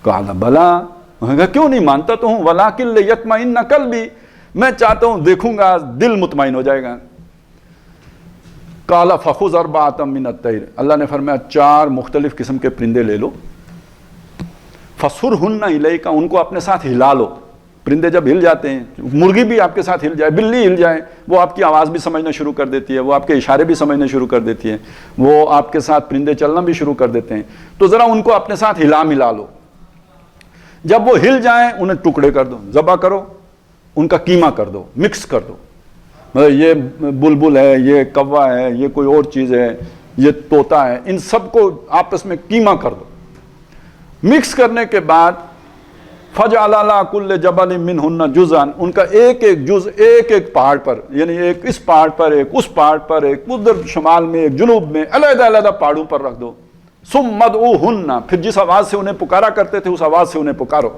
قال بلا، انہوں نے کہا کیوں نہیں مانتا تو ہوں، ولکن لیطمئن قلبی، میں چاہتا ہوں دیکھوں گا دل مطمئن ہو جائے گا۔ قال فخذ اربعۃ من الطیر، اللہ نے فرمایا 4 مختلف قسم کے پرندے لے لو، فصرہن الیک، ان کو اپنے ساتھ ہلا لو۔ پرندے جب ہل جاتے ہیں، مرغی بھی آپ کے ساتھ ہل جائے، بلی ہل جائے، وہ آپ کی آواز بھی سمجھنا شروع کر دیتی ہے، وہ آپ کے اشارے بھی سمجھنا شروع کر دیتی ہے، وہ آپ کے ساتھ پرندے چلنا بھی شروع کر دیتے ہیں، تو ذرا ان کو اپنے ساتھ ہلا ملا لو۔ جب وہ ہل جائیں انہیں ٹکڑے کر دو، ذبح کرو، ان کا قیمہ کر دو، مکس کر دو، مطلب یہ بلبل ہے، یہ کوا ہے، یہ کوئی اور چیز ہے، یہ طوطا ہے، ان سب کو آپس میں قیمہ کر دو۔ مکس کرنے کے بعد فجعل علی کل جبل منہن جزءا، ان کا ایک ایک جز ایک ایک پہاڑ پر، یعنی ایک اس پہاڑ پر، ایک اس پہاڑ پر، ایک ادھر شمال میں، ایک جنوب میں، علیحدہ علیحدہ پہاڑوں پر رکھ دو۔ ثم ادعوہن، پھر جس آواز سے انہیں پکارا کرتے تھے اس آواز سے انہیں پکارو،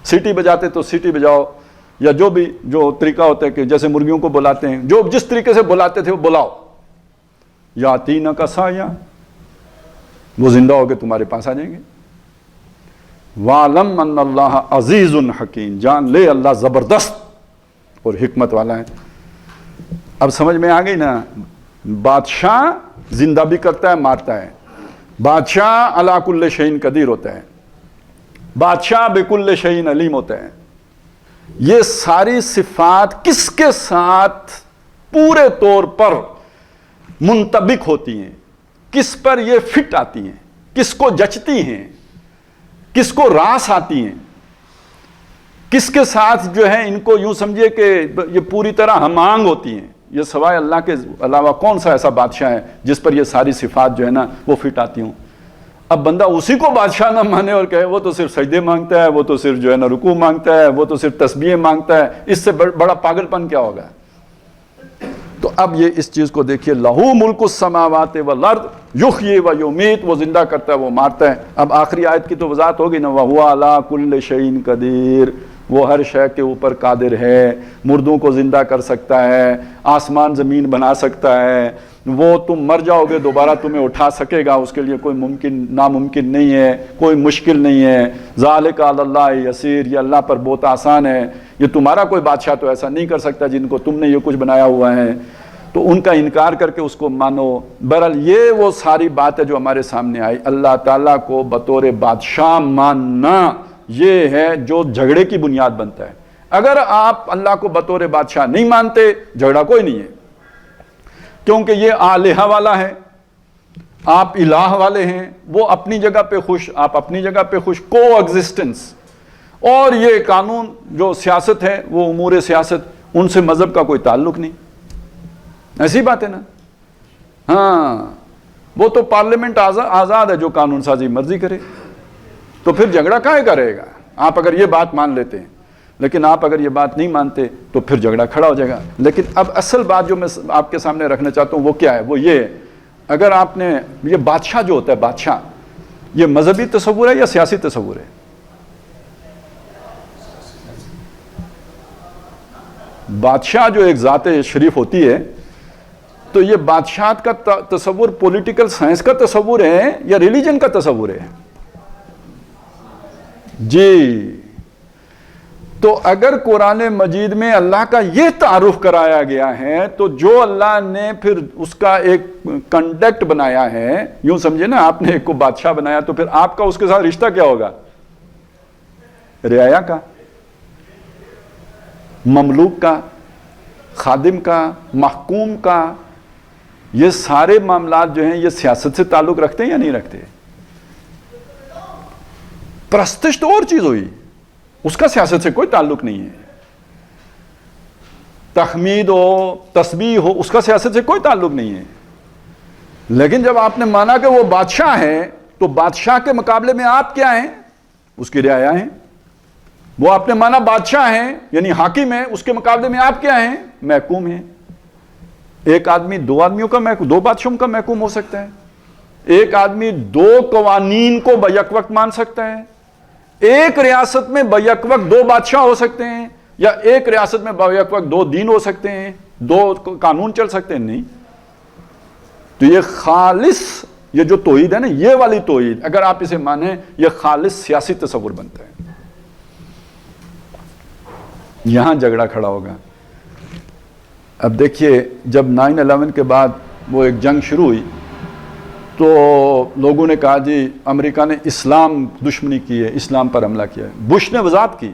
سیٹی بجاتے تو سیٹی بجاؤ، یا جو طریقہ ہوتا ہے کہ جیسے مرغیوں کو بلاتے ہیں، جو جس طریقے سے بلاتے تھے وہ بلاؤ، یاتینک سعیا، وہ زندہ ہو کے تمہارے پاس آ جائیں گے۔ وَعْلَمْ أَنَّ اللَّهَ عَزِيزٌ حَكِيمٌ، جان لے اللہ زبردست اور حکمت والا ہے۔ اب سمجھ میں آ گئی نا، بادشاہ زندہ بھی کرتا ہے مارتا ہے، بادشاہ علی کل شیء قدیر ہوتا ہے، بادشاہ بکل شیء علیم ہوتا ہے۔ یہ ساری صفات کس کے ساتھ پورے طور پر منطبق ہوتی ہیں، کس پر یہ فٹ آتی ہیں، کس کو جچتی ہیں، کس کو راس آتی ہیں، کس کے ساتھ جو ہے ان کو یوں سمجھے کہ یہ پوری طرح ہم آہنگ ہوتی ہیں۔ یہ سوائے اللہ کے علاوہ کون سا ایسا بادشاہ ہے جس پر یہ ساری صفات جو ہے نا وہ فٹ آتی ہوں۔ اب بندہ اسی کو بادشاہ نہ مانے اور کہے وہ تو صرف سجدے مانگتا ہے، وہ تو صرف جو ہے نا رکوع مانگتا ہے، وہ تو صرف تسبیح مانگتا ہے، اس سے بڑا پاگل پن کیا ہوگا؟ تو اب یہ اس چیز کو دیکھیے، لہو ملک السماوات والارض یحیی و یمیت، وہ زندہ کرتا ہے وہ مارتا ہے۔ اب آخری آیت کی تو وضاحت ہوگی نا، وہو علی کل شیء قدیر، وہ ہر شے کے اوپر قادر ہے، مردوں کو زندہ کر سکتا ہے، آسمان زمین بنا سکتا ہے، وہ تم مر جاؤ گے دوبارہ تمہیں اٹھا سکے گا، اس کے لیے کوئی ناممکن نہیں ہے، کوئی مشکل نہیں ہے۔ ذالک علی اللہ یسیر، یہ اللہ پر بہت آسان ہے، یہ تمہارا کوئی بادشاہ تو ایسا نہیں کر سکتا جن کو تم نے یہ کچھ بنایا ہوا ہے۔ تو ان کا انکار کر کے اس کو مانو۔ بہرحال یہ وہ ساری بات ہے جو ہمارے سامنے آئی، اللہ تعالیٰ کو بطور بادشاہ ماننا یہ ہے جو جھگڑے کی بنیاد بنتا ہے۔ اگر آپ اللہ کو بطور بادشاہ نہیں مانتے، جھگڑا کوئی نہیں ہے، کیونکہ یہ آلہہ والا ہے، آپ الہ والے ہیں، وہ اپنی جگہ پہ خوش، آپ اپنی جگہ پہ خوش، کو ایگزسٹنس۔ اور یہ قانون جو سیاست ہے، وہ امور سیاست، ان سے مذہب کا کوئی تعلق نہیں، ایسی بات ہے نا۔ ہاں، وہ تو پارلیمنٹ آزاد ہے، جو قانون سازی مرضی کرے، تو پھر جھگڑا کاہے کرے گا؟ آپ اگر یہ بات مان لیتے ہیں، لیکن آپ اگر یہ بات نہیں مانتے تو پھر جھگڑا کھڑا ہو جائے گا۔ لیکن اب اصل بات جو میں آپ کے سامنے رکھنا چاہتا ہوں وہ کیا ہے؟ وہ یہ ہے، اگر آپ نے یہ بادشاہ جو ہوتا ہے، بادشاہ یہ مذہبی تصور ہے یا سیاسی تصور ہے؟ بادشاہ جو ایک ذات شریف ہوتی ہے، تو یہ بادشاہت کا تصور پولیٹیکل سائنس کا تصور ہے یا ریلیجن کا تصور ہے؟ جی، تو اگر قرآن مجید میں اللہ کا یہ تعارف کرایا گیا ہے، تو جو اللہ نے پھر اس کا ایک کنڈکٹ بنایا ہے، یوں سمجھے نا، آپ نے ایک کو بادشاہ بنایا تو پھر آپ کا اس کے ساتھ رشتہ کیا ہوگا؟ رعایا کا، مملوک کا، خادم کا، محکوم کا۔ یہ سارے معاملات جو ہیں یہ سیاست سے تعلق رکھتے ہیں یا نہیں رکھتے؟ پرستش تو اور چیز ہوئی، اس کا سیاست سے کوئی تعلق نہیں ہے۔ تحمید ہو، تسبیح ہو، اس کا سیاست سے کوئی تعلق نہیں ہے۔ لیکن جب آپ نے مانا کہ وہ بادشاہ ہیں تو بادشاہ کے مقابلے میں آپ کیا ہیں؟ اس کی رعایا ہیں. وہ آپ نے مانا بادشاہ ہیں یعنی حاکم ہیں، اس کے مقابلے میں آپ کیا ہیں؟ محکوم ہیں. ایک آدمی دو آدمیوں کا محکوم، دو بادشاہوں کا محکوم ہو سکتا ہے. ایک آدمی دو قوانین کو بیک وقت مان سکتا ہے. ایک ریاست میں بیک وقت دو بادشاہ ہو سکتے ہیں، یا ایک ریاست میں بیک وقت دو دین ہو سکتے ہیں، دو قانون چل سکتے ہیں. نہیں. تو یہ خالص، یہ جو توحید ہے نا، یہ والی توحید اگر آپ اسے مانیں، یہ خالص سیاسی تصور بنتا ہے. یہاں جھگڑا کھڑا ہوگا. اب دیکھیے جب 9/11 کے بعد وہ ایک جنگ شروع ہوئی تو لوگوں نے کہا جی امریکہ نے اسلام دشمنی کی ہے، اسلام پر حملہ کیا ہے. بش نے وضاحت کی،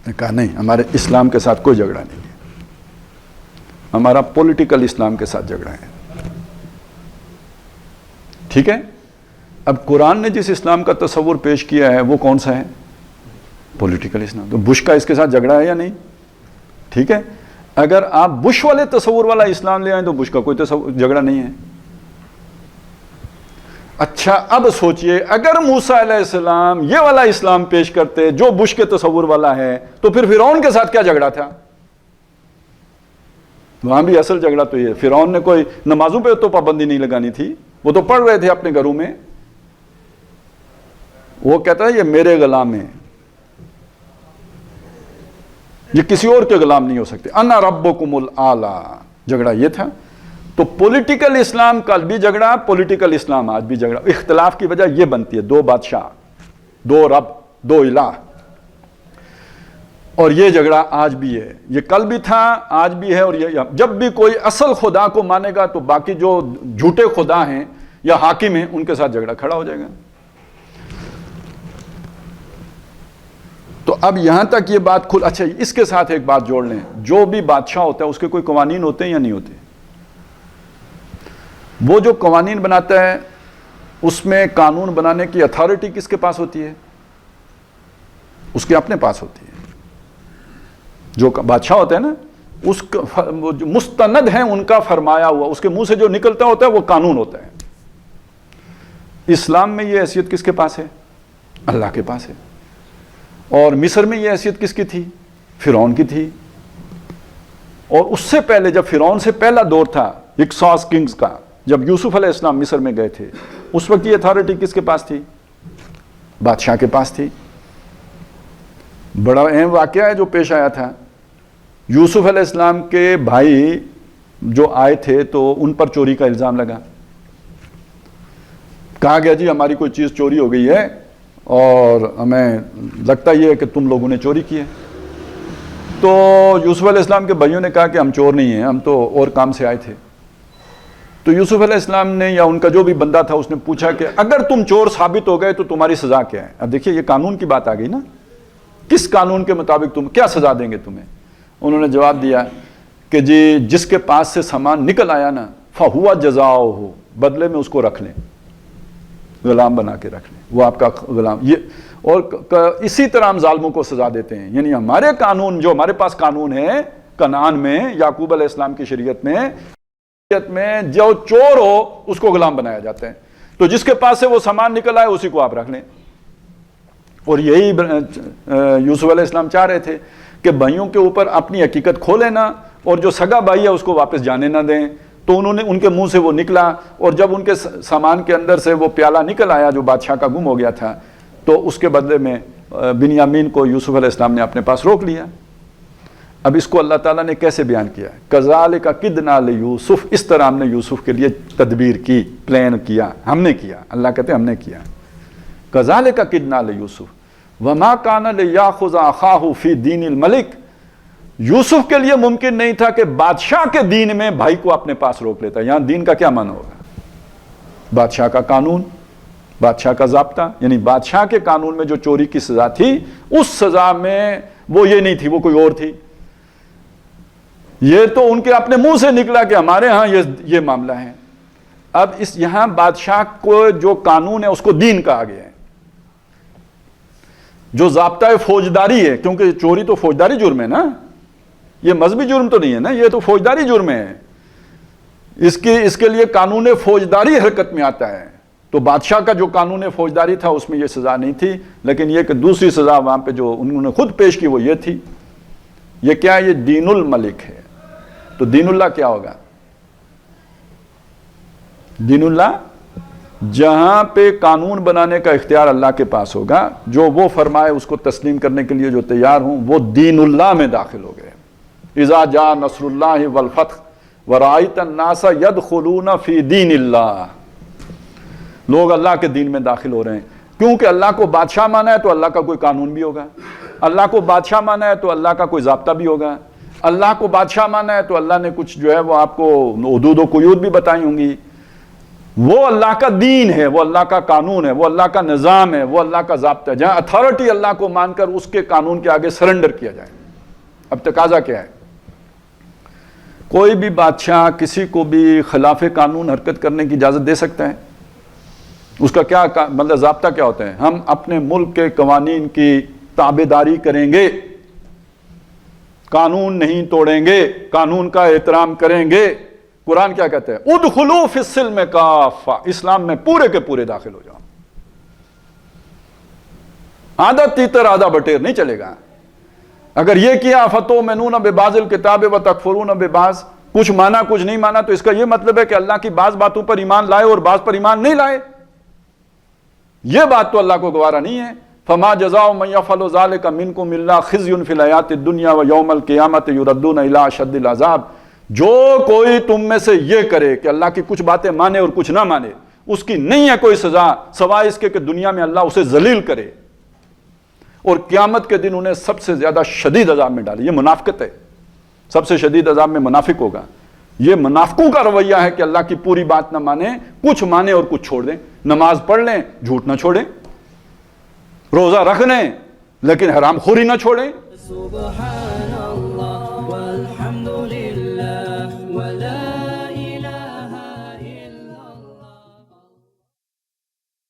نے کہا نہیں، ہمارے اسلام کے ساتھ کوئی جھگڑا نہیں ہے، ہمارا پولیٹیکل اسلام کے ساتھ جھگڑا ہے. ٹھیک ہے. اب قرآن نے جس اسلام کا تصور پیش کیا ہے وہ کون سا ہے؟ Political Islam. تو بش کا اس کے ساتھ جھگڑا ہے یا نہیں؟ ٹھیک ہے. اگر آپ بش والے تصور والا اسلام لے آئیں تو بش کا کوئی جھگڑا نہیں ہے. اچھا اب سوچئے اگر موسیٰ علیہ السلام یہ والا اسلام پیش کرتے جو بش کے تصور والا ہے تو پھر فرعون کے ساتھ کیا جھگڑا تھا؟ وہاں بھی اصل جھگڑا تو یہ، فرعون نے کوئی نمازوں پہ تو پابندی نہیں لگانی تھی، وہ تو پڑھ رہے تھے اپنے گھروں میں. وہ کہتا ہے یہ میرے غلام ہیں، یہ کسی اور کے غلام نہیں ہو سکتے. انا ربکم الاعلی. جھگڑا یہ تھا. تو پولیٹیکل اسلام کل بھی جھگڑا، پولیٹیکل اسلام آج بھی جھگڑا. اختلاف کی وجہ یہ بنتی ہے، دو بادشاہ، دو رب، دو الہ. اور یہ جھگڑا آج بھی ہے، یہ کل بھی تھا، آج بھی ہے. اور یہ جب بھی کوئی اصل خدا کو مانے گا تو باقی جو جھوٹے خدا ہیں یا حاکم ہیں ان کے ساتھ جھگڑا کھڑا ہو جائے گا. تو اب یہاں تک یہ بات اچھا اس کے ساتھ ایک بات جوڑ لیں، جو بھی بادشاہ ہوتا ہے اس کے کوئی قوانین ہوتے ہیں یا نہیں ہوتے؟ وہ جو قوانین بناتا ہے اس میں قانون بنانے کی اتھارٹی کس کے پاس ہوتی ہے؟ اس کے اپنے پاس ہوتی ہے. جو بادشاہ ہوتا ہے نا، اس مستند ہیں ان کا فرمایا ہوا، اس کے منہ سے جو نکلتا ہوتا ہے وہ قانون ہوتا ہے. اسلام میں یہ حیثیت کس کے پاس ہے؟ اللہ کے پاس ہے. اور مصر میں یہ حیثیت کس کی تھی؟ فرعون کی تھی. اور اس سے پہلے جب فرعون سے پہلا دور تھا ہکساس کنگز کا، جب یوسف علیہ السلام مصر میں گئے تھے، اس وقت یہ اتھارٹی کس کے پاس تھی؟ بادشاہ کے پاس تھی. بڑا اہم واقعہ ہے جو پیش آیا تھا. یوسف علیہ السلام کے بھائی جو آئے تھے تو ان پر چوری کا الزام لگا. کہا گیا جی ہماری کوئی چیز چوری ہو گئی ہے اور ہمیں لگتا یہ ہے کہ تم لوگوں نے چوری کی ہے. تو یوسف علیہ السلام کے بھائیوں نے کہا کہ ہم چور نہیں ہیں، ہم تو اور کام سے آئے تھے. تو یوسف علیہ السلام نے یا ان کا جو بھی بندہ تھا اس نے پوچھا کہ اگر تم چور ثابت ہو گئے تو تمہاری سزا کیا ہے؟ اب دیکھیے یہ قانون کی بات آ گئی نا، کس قانون کے مطابق تم کیا سزا دیں گے تمہیں؟ انہوں نے جواب دیا کہ جی جس کے پاس سے سامان نکل آیا نا فَهُوَ جَزَاؤُهُ، بدلے میں اس کو رکھ لیں، غلام بنا کے رکھ لیں، وہ آپ کا غلام. یہ اور اسی طرح ہم ظالموں کو سزا دیتے ہیں. یعنی ہمارے قانون، جو ہمارے پاس قانون ہے کنعان میں، یعقوب علیہ السلام کی شریعت میں جو چور ہو اس کو غلام بنایا جاتا ہے. تو جس کے پاس سے وہ سامان نکل آئے اسی کو آپ رکھ لیں. اور یہی یوسف علیہ السلام چاہ رہے تھے کہ بھائیوں کے اوپر اپنی حقیقت کھولیں نا، اور جو سگا بھائی ہے اس کو واپس جانے نہ دیں. تو انہوں نے ان کے منہ سے وہ نکلا، اور جب ان کے سامان کے اندر سے وہ پیالہ نکل آیا جو بادشاہ کا گم ہو گیا تھا، تو اس کے بدلے میں بنیامین کو یوسف علیہ السلام نے اپنے پاس روک لیا. اب اس کو اللہ تعالیٰ نے کیسے بیان کیا؟ کذالک کدنا لیوسف، اس طرح ہم نے یوسف کے لیے تدبیر کی، پلان کیا، ہم نے کیا. اللہ کہتے ہیں ہم نے کیا. کذالک کدنا لیوسف وما کان لیاخذ اخاہ فی دین الملک. یوسف کے لیے ممکن نہیں تھا کہ بادشاہ کے دین میں بھائی کو اپنے پاس روک لیتا. یہاں دین کا کیا معنی ہوگا؟ بادشاہ کا قانون، بادشاہ کا ضابطہ. یعنی بادشاہ کے قانون میں جو چوری کی سزا تھی اس سزا میں وہ یہ نہیں تھی، وہ کوئی اور تھی. یہ تو ان کے اپنے منہ سے نکلا کہ ہمارے ہاں یہ معاملہ ہے. اب اس یہاں بادشاہ کو جو قانون ہے اس کو دین کہا گیا ہے. جو ضابطہ فوجداری ہے، کیونکہ چوری تو فوجداری جرم ہے نا، یہ مذہبی جرم تو نہیں ہے نا، یہ تو فوجداری جرم ہے. اس کے لیے قانون فوجداری حرکت میں آتا ہے. تو بادشاہ کا جو قانون فوجداری تھا اس میں یہ سزا نہیں تھی، لیکن یہ کہ دوسری سزا وہاں پہ جو انہوں نے خود پیش کی وہ یہ تھی. یہ کیا ہے؟ یہ دین الملک ہے. تو دین اللہ کیا ہوگا؟ دین اللہ جہاں پہ قانون بنانے کا اختیار اللہ کے پاس ہوگا، جو وہ فرمائے اس کو تسلیم کرنے کے لیے جو تیار ہوں، وہ دین اللہ میں داخل ہو گئے. اذا جاء نصر اللہ والفتح ورأیت الناس یدخلون فی دین اللہ. لوگ اللہ کے دین میں داخل ہو رہے ہیں کیونکہ اللہ کو بادشاہ مانا ہے تو اللہ کا کوئی قانون بھی ہوگا، اللہ کو بادشاہ مانا ہے تو اللہ کا کوئی ضابطہ بھی ہوگا، اللہ کو بادشاہ مانا ہے تو اللہ نے کچھ جو ہے وہ آپ کو حدود و قیود بھی بتائی ہوں گی. وہ اللہ کا دین ہے، وہ اللہ کا قانون ہے، وہ اللہ کا نظام ہے، وہ اللہ کا ضابطہ ہے، جہاں اتھارٹی اللہ کو مان کر اس کے قانون کے آگے سرنڈر کیا جائے. اب تقاضا کیا ہے؟ کوئی بھی بادشاہ کسی کو بھی خلاف قانون حرکت کرنے کی اجازت دے سکتا ہے؟ اس کا کیا مطلب ضابطہ کیا ہوتا ہے؟ ہم اپنے ملک کے قوانین کی تابعداری کریں گے، قانون نہیں توڑیں گے، قانون کا احترام کریں گے. قرآن کیا کہتا ہے؟ ادخلوا فی السلم کافہ، اسلام میں پورے کے پورے داخل ہو جاؤ. آدھا تیتر آدھا بٹیر نہیں چلے گا. اگر یہ کیا فتؤمنون ببعض الکتاب وتکفرون ببعض، کچھ مانا کچھ نہیں مانا، تو اس کا یہ مطلب ہے کہ اللہ کی بعض باتوں پر ایمان لائے اور بعض پر ایمان نہیں لائے. یہ بات تو اللہ کو گوارا نہیں ہے. فما جزاء من يفعل ذلك منكم الا خزي في الحیاۃ الدنیا ویوم القیامۃ يردون الى اشد العذاب. جو کوئی تم میں سے یہ کرے کہ اللہ کی کچھ باتیں مانے اور کچھ نہ مانے، اس کی نہیں ہے کوئی سزا سوائے اس کے کہ دنیا میں اللہ اسے ذلیل کرے اور قیامت کے دن انہیں سب سے زیادہ شدید عذاب میں ڈالے. یہ منافقت ہے. سب سے شدید عذاب میں منافق ہوگا. یہ منافقوں کا رویہ ہے کہ اللہ کی پوری بات نہ مانیں، کچھ مانیں اور کچھ چھوڑ دیں. نماز پڑھ لیں، جھوٹ نہ چھوڑیں، روزہ رکھ لیں لیکن حرام خوری نہ چھوڑیں. سبحان اللہ والحمد للہ.